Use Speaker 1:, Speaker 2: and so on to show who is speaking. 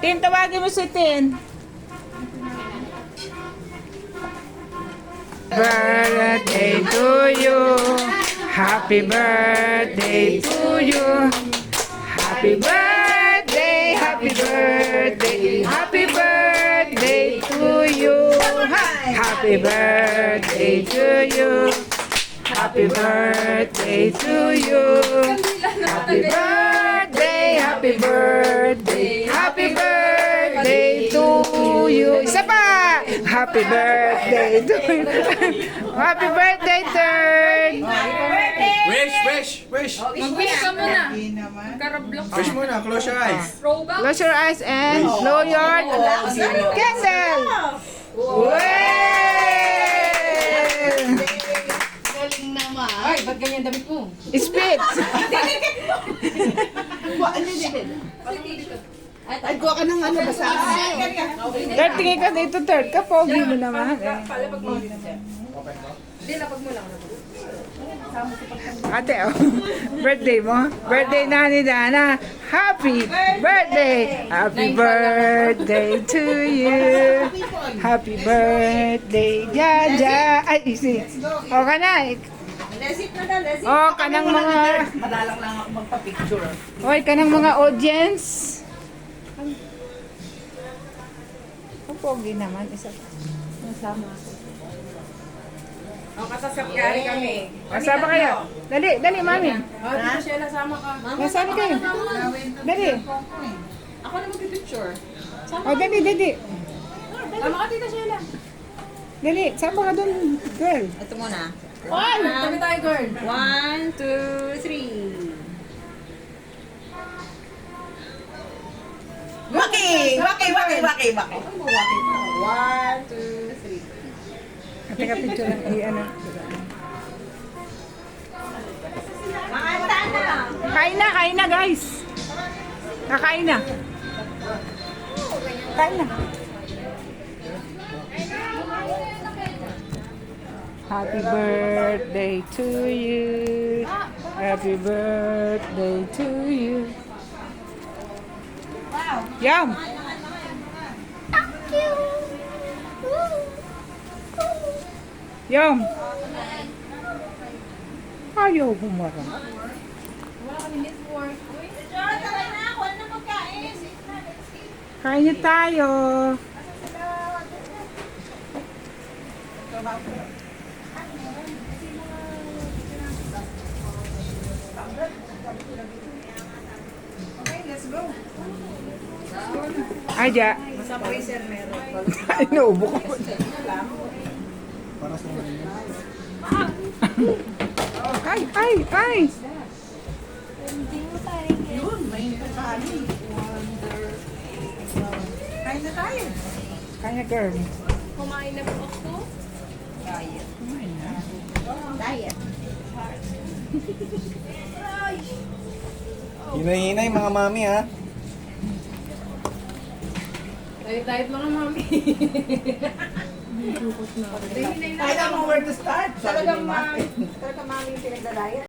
Speaker 1: Tin, tawagin mo si Tin. Birthday to you. Happy birthday to you. Happy birthday, happy birthday, happy birthday to you. Happy birthday to you. Happy birthday to you. Happy birthday, happy birthday, happy birthday to you. Isa pa! Happy birthday to you. Happy birthday, Third!
Speaker 2: Wish!
Speaker 3: Mag-wish ka muna. Karablok.
Speaker 2: Wish muna, close your eyes.
Speaker 3: Throwback.
Speaker 1: Close your eyes and blow your candle!
Speaker 4: Galing naman.
Speaker 3: Ay, ba't ganyan damit mo?
Speaker 1: Spit!
Speaker 4: Ay, kuha ka ng ano, basa.
Speaker 1: Third, tingin ka dito, Third. Kapogi mo naman.
Speaker 3: Hindi, lapag mo lang.
Speaker 1: Ate, oh. Birthday mo? Birthday na ni Dana. Happy birthday! Happy birthday to you. Happy birthday, Jaja. Ay, isi. O ka na.
Speaker 4: Lesit na na, lesit.
Speaker 1: O, kanang mga...
Speaker 4: Madalang lang ako magpa-picture.
Speaker 1: Oy, kanang mga audience. Kapogi naman. Isa pa. Nasama.
Speaker 3: O, kasasapkari kami.
Speaker 1: Kasama kayo. Dali, dali, mami.
Speaker 3: O, dito siya nasama ka.
Speaker 1: Nasaan kayo? Dali.
Speaker 3: Ako na mag-picture.
Speaker 1: O, dali, dali.
Speaker 3: Sama ka, Tita Sheila.
Speaker 1: Dali, sama ka dun, girl.
Speaker 4: Ito muna.
Speaker 3: Tabi tayo, girl.
Speaker 4: 1, 2, 3. Waki! 1, 2, 3.
Speaker 1: Teka, picture lang. Ay, ano. Kain na, guys. Kakain na. Kain na. Happy birthday to you. Happy birthday to you. Wow. Yum. Yum. Ayaw humarang. Kain na tayo. Ay, ja. Ay, naubo ko. Ay.
Speaker 4: Yun, may nakali. Kain na tayo.
Speaker 1: Kanya, girl.
Speaker 3: Kumain na po ako.
Speaker 4: Diet.
Speaker 2: Hinay-hinay mga mami ha.
Speaker 3: Diet mga mami.
Speaker 4: I don't know where to start.
Speaker 3: Talagang mami yung pinagda-diet.